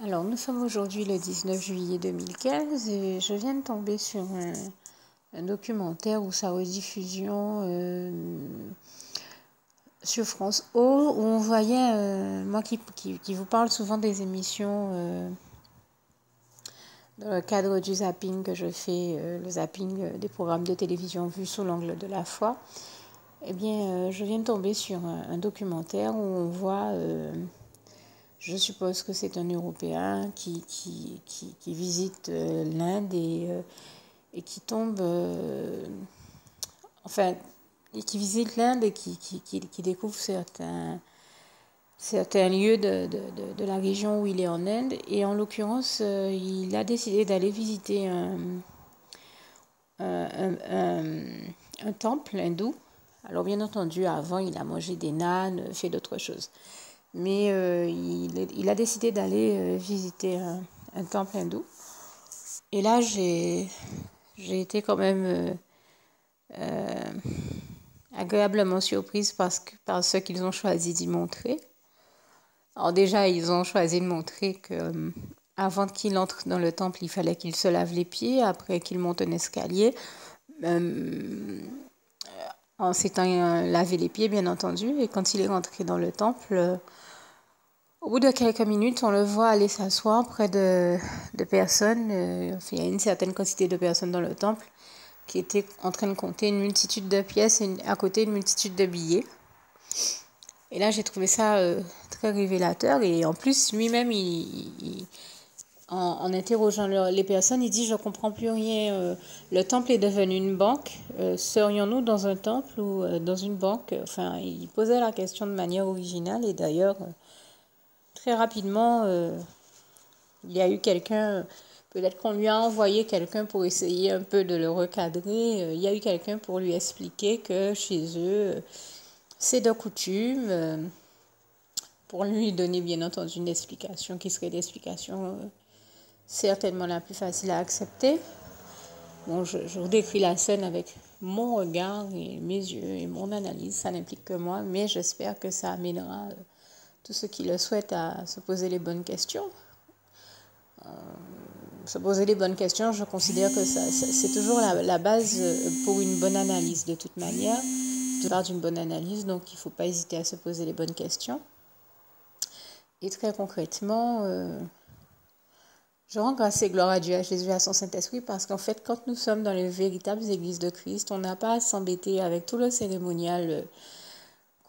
Alors, nous sommes aujourd'hui le 19 juillet 2015 et je viens de tomber sur un documentaire ou sa rediffusion sur France O où on voyait, moi qui vous parle souvent des émissions dans le cadre du zapping que je fais, le zapping des programmes de télévision vus sous l'angle de la foi, eh bien, je viens de tomber sur un documentaire où on voit... je suppose que c'est un Européen qui visite l'Inde et qui tombe, enfin, et qui visite l'Inde et qui découvre certains lieux de la région où il est en Inde. Et en l'occurrence, il a décidé d'aller visiter un, un, un temple hindou. Alors bien entendu, avant, il a mangé des nanes, fait d'autres choses. Mais il a décidé d'aller visiter un temple hindou. Et là, j'ai été quand même agréablement surprise par ce qu'ils ont choisi d'y montrer. Alors déjà, ils ont choisi de montrer que avant qu'il entre dans le temple, il fallait qu'il se lave les pieds, après qu'il monte un escalier, en s'étant lavé les pieds, bien entendu. Et quand il est rentré dans le temple... Au bout de quelques minutes, on le voit aller s'asseoir près de personnes. Il y a une certaine quantité de personnes dans le temple qui étaient en train de compter une multitude de pièces et à côté une multitude de billets. Et là, j'ai trouvé ça très révélateur. Et en plus, lui-même, en interrogeant les personnes, il dit « Je ne comprends plus rien. Le temple est devenu une banque. Serions-nous dans un temple ou dans une banque ?» Enfin, il posait la question de manière originale. Et d'ailleurs... très rapidement, il y a eu quelqu'un, peut-être qu'on lui a envoyé quelqu'un pour essayer un peu de le recadrer. Il y a eu quelqu'un pour lui expliquer que chez eux, c'est de coutume, pour lui donner bien entendu une explication qui serait l'explication certainement la plus facile à accepter. Bon, je vous décris la scène avec mon regard et mes yeux et mon analyse, ça n'implique que moi, mais j'espère que ça amènera... tous ceux qui le souhaitent à se poser les bonnes questions. Se poser les bonnes questions, je considère que c'est toujours la base pour une bonne analyse de toute manière. De part d'une bonne analyse, donc il ne faut pas hésiter à se poser les bonnes questions. Et très concrètement, je rends grâce et gloire à Dieu, à Jésus, à son Saint-Esprit, parce qu'en fait, quand nous sommes dans les véritables églises de Christ, on n'a pas à s'embêter avec tout le cérémonial.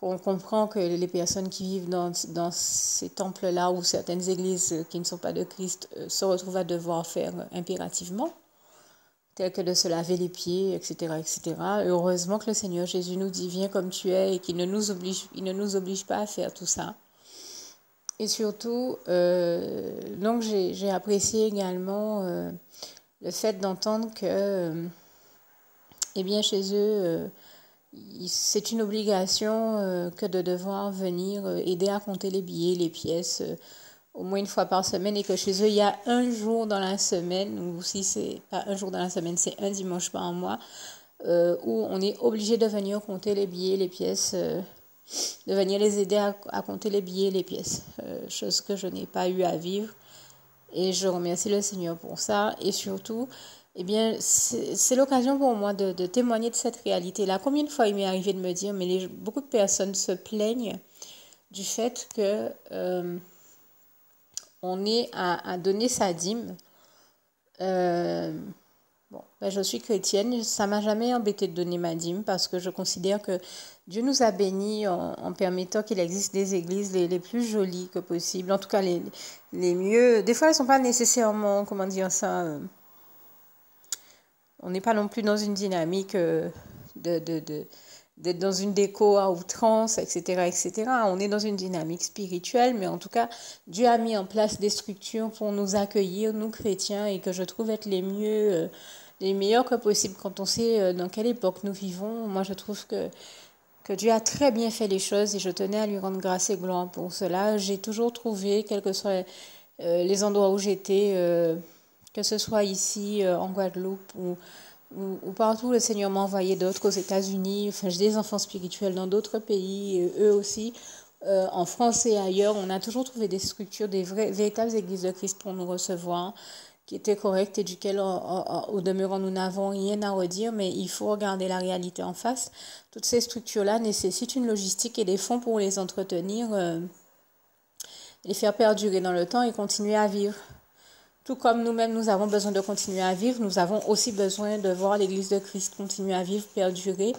On comprend que les personnes qui vivent dans ces temples-là ou certaines églises qui ne sont pas de Christ se retrouvent à devoir faire impérativement, tel que de se laver les pieds, etc., etc. Heureusement que le Seigneur Jésus nous dit « Viens comme tu es » et qu'il ne nous oblige pas à faire tout ça. Et surtout, donc j'ai apprécié également le fait d'entendre que, eh bien, chez eux... c'est une obligation que de devoir venir aider à compter les billets, les pièces, au moins une fois par semaine, et que chez eux, il y a un jour dans la semaine, ou si c'est pas un jour dans la semaine, c'est un dimanche par mois, où on est obligé de venir compter les billets, les pièces, de venir les aider à compter les billets, les pièces, chose que je n'ai pas eu à vivre. Et je remercie le Seigneur pour ça, et surtout... eh bien, c'est l'occasion pour moi de témoigner de cette réalité-là. Combien de fois il m'est arrivé de me dire, mais beaucoup de personnes se plaignent du fait que on est à donner sa dîme. Bon, ben, je suis chrétienne, ça m'a jamais embêté de donner ma dîme parce que je considère que Dieu nous a bénis en permettant qu'il existe des églises les plus jolies que possible, en tout cas les mieux. Des fois, elles ne sont pas nécessairement, comment dire ça... on n'est pas non plus dans une dynamique d'être dans une déco à outrance, etc., etc. On est dans une dynamique spirituelle, mais en tout cas, Dieu a mis en place des structures pour nous accueillir, nous chrétiens, et que je trouve être les meilleurs que possible quand on sait dans quelle époque nous vivons. Moi, je trouve que Dieu a très bien fait les choses et je tenais à lui rendre grâce et gloire pour cela. J'ai toujours trouvé, quels que soient les endroits où j'étais, que ce soit ici en Guadeloupe ou partout, le Seigneur m'a envoyé d'autres, aux États-Unis. Enfin, j'ai des enfants spirituels dans d'autres pays, eux aussi. En France et ailleurs, on a toujours trouvé des structures, des véritables églises de Christ pour nous recevoir, qui étaient correctes et duquel, au demeurant, nous n'avons rien à redire, mais il faut regarder la réalité en face. Toutes ces structures-là nécessitent une logistique et des fonds pour les entretenir, les faire perdurer dans le temps et continuer à vivre. Tout comme nous-mêmes, nous avons besoin de continuer à vivre, nous avons aussi besoin de voir l'Église de Christ continuer à vivre, perdurer,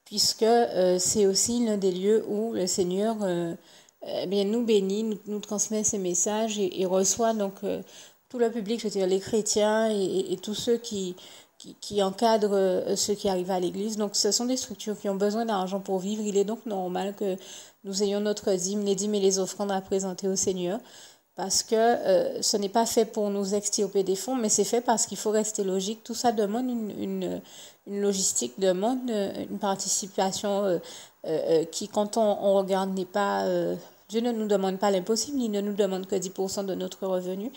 puisque c'est aussi l'un des lieux où le Seigneur nous bénit, nous transmet ses messages et reçoit donc tout le public, je veux dire les chrétiens et tous ceux qui encadrent ceux qui arrivent à l'Église. Donc ce sont des structures qui ont besoin d'argent pour vivre. Il est donc normal que nous ayons notre dîme, les dîmes et les offrandes à présenter au Seigneur. Parce que ce n'est pas fait pour nous extirper des fonds, mais c'est fait parce qu'il faut rester logique. Tout ça demande une logistique, demande une participation qui, quand on regarde, n'est pas... Dieu ne nous demande pas l'impossible, il ne nous demande que 10% de notre revenu.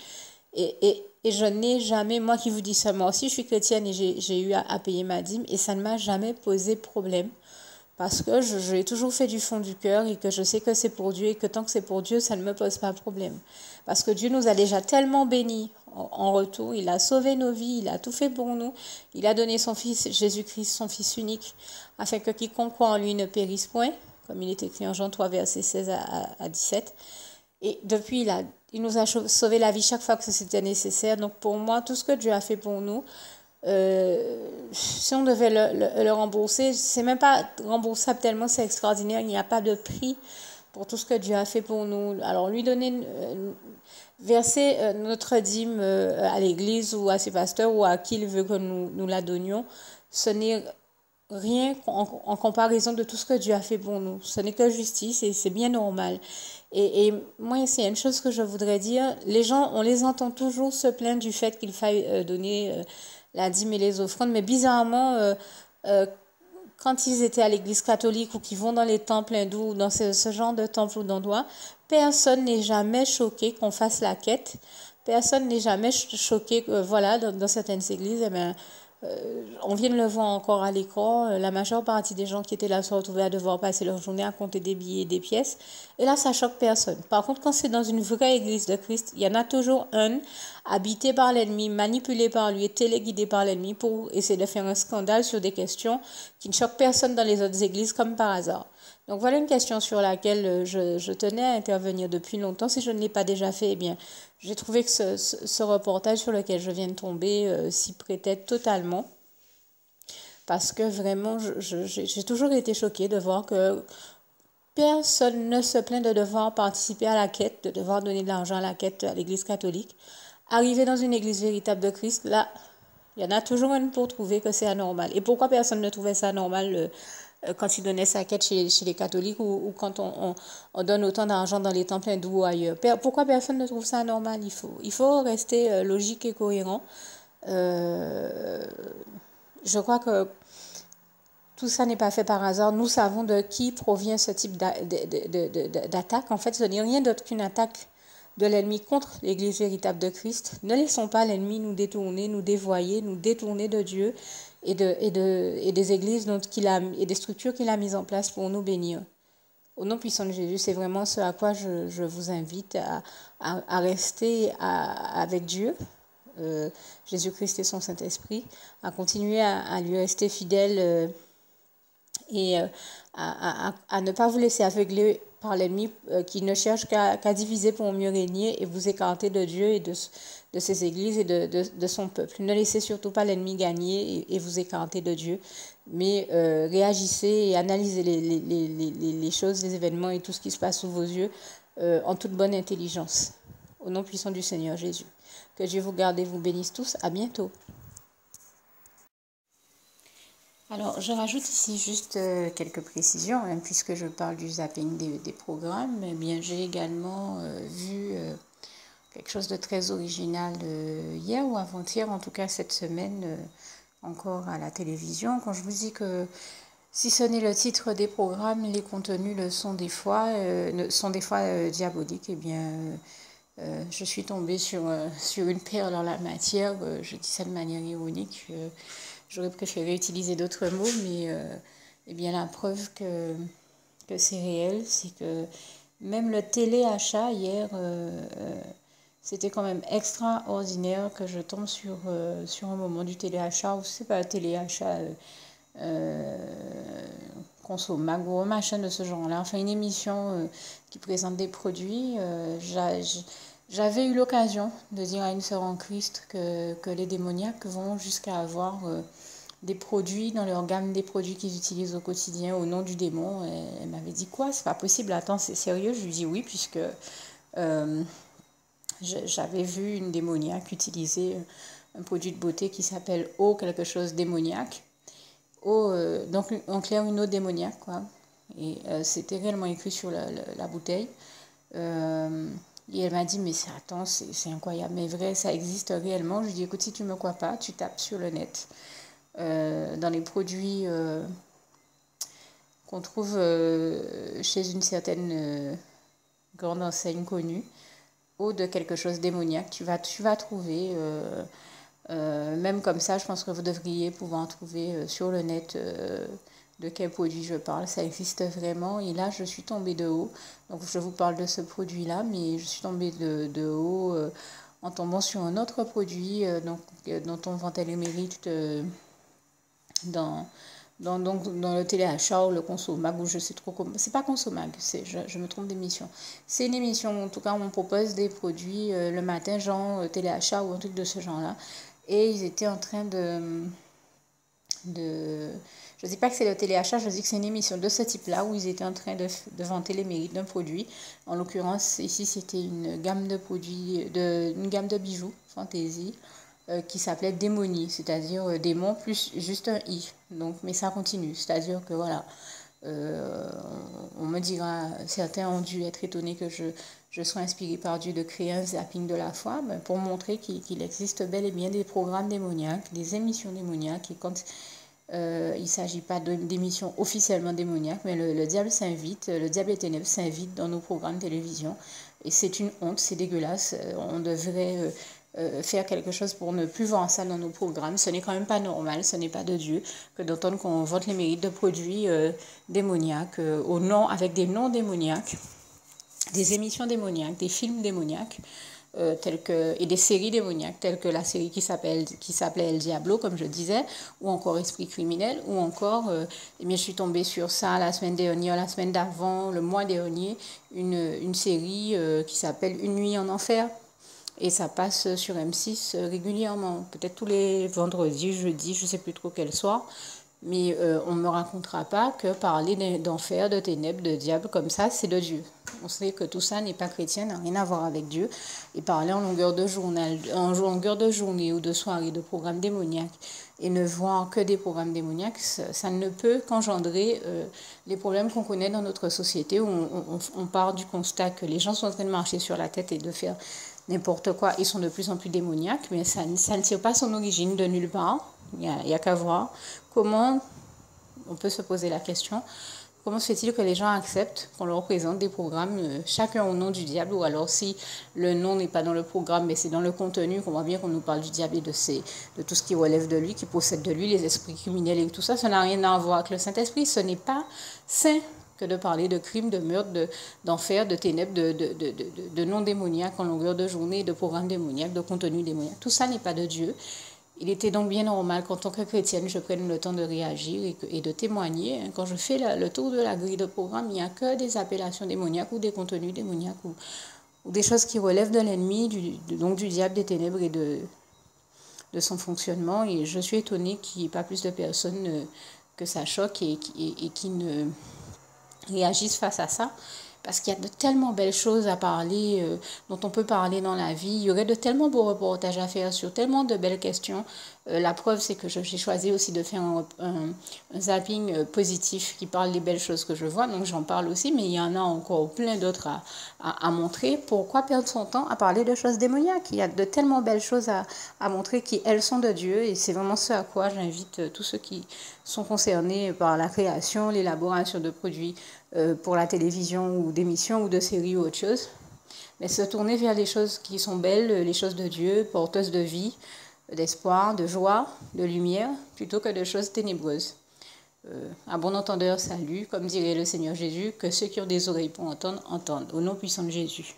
Et je n'ai jamais, moi qui vous dis ça, moi aussi je suis chrétienne et j'ai eu à payer ma dîme et ça ne m'a jamais posé problème. Parce que je l'ai toujours fait du fond du cœur et que je sais que c'est pour Dieu et que tant que c'est pour Dieu, ça ne me pose pas de problème. Parce que Dieu nous a déjà tellement bénis en retour. Il a sauvé nos vies, il a tout fait pour nous. Il a donné son Fils, Jésus-Christ, son Fils unique, afin que quiconque croit en lui ne périsse point, comme il est écrit en Jean 3, versets 16 à 17. Et depuis, il nous a sauvé la vie chaque fois que c'était nécessaire. Donc pour moi, tout ce que Dieu a fait pour nous, si on devait le rembourser, c'est même pas remboursable tellement c'est extraordinaire, il n'y a pas de prix pour tout ce que Dieu a fait pour nous. Alors lui donner, verser notre dîme à l'église ou à ses pasteurs ou à qui il veut que nous la donnions, ce n'est rien en comparaison de tout ce que Dieu a fait pour nous. Ce n'est que justice et c'est bien normal. Et moi, c'est une chose que je voudrais dire. Les gens, on les entend toujours se plaindre du fait qu'il faille donner la dîme et les offrandes, mais bizarrement, quand ils étaient à l'église catholique ou qu'ils vont dans les temples hindous ou dans ce genre de temple ou d'endroit, personne n'est jamais choqué qu'on fasse la quête. Personne n'est jamais choqué que, voilà, dans certaines églises, eh bien, on vient de le voir encore à l'écran, la majeure partie des gens qui étaient là se retrouvaient à devoir passer leur journée à compter des billets et des pièces. Et là, ça choque personne. Par contre, quand c'est dans une vraie église de Christ, il y en a toujours un habité par l'ennemi, manipulé par lui, téléguidé par l'ennemi pour essayer de faire un scandale sur des questions qui ne choquent personne dans les autres églises comme par hasard. Donc voilà une question sur laquelle je tenais à intervenir depuis longtemps. Si je ne l'ai pas déjà fait, eh bien, j'ai trouvé que ce reportage sur lequel je viens de tomber s'y prêtait totalement. Parce que vraiment, j'ai toujours été choquée de voir que personne ne se plaint de devoir participer à la quête, de devoir donner de l'argent à la quête à l'église catholique. Arriver dans une église véritable de Christ, là, il y en a toujours une pour trouver que c'est anormal. Et pourquoi personne ne trouvait ça normal quand ils donnaient sa quête chez les catholiques ou quand on donne autant d'argent dans les temples hindous ou ailleurs. Pourquoi personne ne trouve ça normal? Il faut rester logique et cohérent. Je crois que tout ça n'est pas fait par hasard. Nous savons de qui provient ce type d'attaque. En fait, ce n'est rien d'autre qu'une attaque de l'ennemi contre l'Église véritable de Christ. Ne laissons pas l'ennemi nous détourner, nous dévoyer, nous détourner de Dieu et des églises et des structures qu'il a mises en place pour nous bénir. Au nom puissant de Jésus, c'est vraiment ce à quoi je vous invite à rester avec Dieu, Jésus-Christ et son Saint-Esprit, à continuer à lui rester fidèle et à ne pas vous laisser aveugler par l'ennemi qui ne cherche qu'à diviser pour mieux régner et vous écarter de Dieu et de ses églises et de son peuple. Ne laissez surtout pas l'ennemi gagner et vous écarter de Dieu, mais réagissez et analysez les choses, les événements et tout ce qui se passe sous vos yeux en toute bonne intelligence. Au nom puissant du Seigneur Jésus. Que Dieu vous garde et vous bénisse tous. À bientôt. Alors, je rajoute ici juste quelques précisions, hein, puisque je parle du zapping des programmes. Eh bien, j'ai également vu quelque chose de très original hier ou avant-hier, en tout cas cette semaine, encore à la télévision. Quand je vous dis que si ce n'est le titre des programmes, les contenus sont des fois diaboliques, eh bien, je suis tombée sur une perle en la matière. Je dis ça de manière ironique. J'aurais préféré utiliser d'autres mots, mais eh bien, la preuve que c'est réel, c'est que Même le téléachat hier, c'était quand même extraordinaire que je tombe sur un moment du téléachat, ou c'est pas un téléachat Consom'Mag ou un machin de ce genre-là, enfin une émission qui présente des produits. J'avais eu l'occasion de dire à une sœur en Christ que les démoniaques vont jusqu'à avoir des produits dans leur gamme des produits qu'ils utilisent au quotidien au nom du démon. Et elle m'avait dit quoi? C'est pas possible, attends, c'est sérieux? Je lui dis oui, puisque j'avais vu une démoniaque utiliser un produit de beauté qui s'appelle eau quelque chose démoniaque. Eau, donc en clair une eau démoniaque, quoi. Et c'était réellement écrit sur la bouteille. Et elle m'a dit, mais attends, c'est incroyable, mais vrai, ça existe réellement. Je lui dis, écoute, si tu ne me crois pas, tu tapes sur le net. Dans les produits qu'on trouve chez une certaine grande enseigne connue, ou de quelque chose démoniaque, tu vas trouver, même comme ça, je pense que vous devriez pouvoir trouver sur le net de quel produit je parle. Ça existe vraiment. Et là, je suis tombée de haut. Donc, je vous parle de ce produit-là, mais je suis tombée de haut en tombant sur un autre produit dont on vantait les mérites dans le téléachat ou le Consom'Mag, ou je sais trop comment. C'est pas Consom'Mag, je me trompe d'émission. C'est une émission, en tout cas, où on propose des produits le matin, genre téléachat ou un truc de ce genre-là. Et ils étaient en train je ne dis pas que c'est le téléachat, je dis que c'est une émission de ce type-là où ils étaient en train de vanter les mérites d'un produit. En l'occurrence, ici, c'était une gamme de produits, une gamme de bijoux, fantaisie, qui s'appelait Démonie, c'est-à-dire démon plus juste un i. Donc, mais ça continue, c'est-à-dire que voilà, on me dira, certains ont dû être étonnés que je sois inspirée par Dieu de créer un zapping de la foi, pour montrer qu'il existe bel et bien des programmes démoniaques, des émissions démoniaques, et quand il ne s'agit pas d'émissions officiellement démoniaques, mais le diable s'invite, le diable et ténèbres s'invite dans nos programmes de télévision. Et c'est une honte, c'est dégueulasse. On devrait faire quelque chose pour ne plus voir ça dans nos programmes. Ce n'est quand même pas normal, ce n'est pas de Dieu que d'entendre qu'on vote les mérites de produits démoniaques, avec des noms démoniaques, des émissions démoniaques, des films démoniaques. Et des séries démoniaques telles que la série qui s'appelait El Diablo, comme je disais, ou encore Esprit criminel, ou encore, je suis tombée sur ça la semaine dernière, la semaine d'avant, le mois dernier, une série qui s'appelle Une nuit en enfer. Et ça passe sur M6 régulièrement, peut-être tous les vendredis, jeudis, je ne sais plus trop quel soir. Mais on ne me racontera pas que parler d'enfer, de ténèbres, de diable comme ça, c'est de Dieu. On sait que tout ça n'est pas chrétien, n'a rien à voir avec Dieu. Et parler en longueur de journée ou de soirée de programmes démoniaques et ne voir que des programmes démoniaques, ça ne peut qu'engendrer les problèmes qu'on connaît dans notre société, où on part du constat que les gens sont en train de marcher sur la tête et de faire n'importe quoi. Ils sont de plus en plus démoniaques, mais ça ne tire pas son origine de nulle part. Il n'y a qu'à voir comment on peut se poser la question. Comment se fait-il que les gens acceptent qu'on leur présente des programmes, chacun au nom du diable, ou alors si le nom n'est pas dans le programme, mais c'est dans le contenu, qu'on voit bien qu'on nous parle du diable et de tout ce qui relève de lui, qui possède de lui, les esprits criminels et tout ça, ça n'a rien à voir avec le Saint-Esprit. Ce n'est pas sain que de parler de crimes, de meurtres, d'enfer, de ténèbres, de noms démoniaques en longueur de journée, de programmes démoniaques, de contenu démoniaque. Tout ça n'est pas de Dieu. Il était donc bien normal qu'en tant que chrétienne, je prenne le temps de réagir et de témoigner. Quand je fais le tour de la grille de programme, il n'y a que des appellations démoniaques ou des contenus démoniaques ou des choses qui relèvent de l'ennemi, donc du diable, des ténèbres et de son fonctionnement. Et je suis étonnée qu'il n'y ait pas plus de personnes que ça choque et qui ne réagissent face à ça. Parce qu'il y a de tellement belles choses à parler, dont on peut parler dans la vie. Il y aurait de tellement beaux reportages à faire sur tellement de belles questions. La preuve, c'est que j'ai choisi aussi de faire un zapping positif qui parle des belles choses que je vois. Donc j'en parle aussi, mais il y en a encore plein d'autres à montrer. Pourquoi perdre son temps à parler de choses démoniaques? Il y a de tellement belles choses à montrer qui, elles, sont de Dieu. Et c'est vraiment ce à quoi j'invite tous ceux qui sont concernés par la création, l'élaboration de produits pour la télévision ou d'émissions ou de séries ou autre chose, mais se tourner vers les choses qui sont belles, les choses de Dieu, porteuses de vie, d'espoir, de joie, de lumière, plutôt que de choses ténébreuses. à bon entendeur, salut, comme dirait le Seigneur Jésus, que ceux qui ont des oreilles pour entendre, entendent. Au nom puissant de Jésus.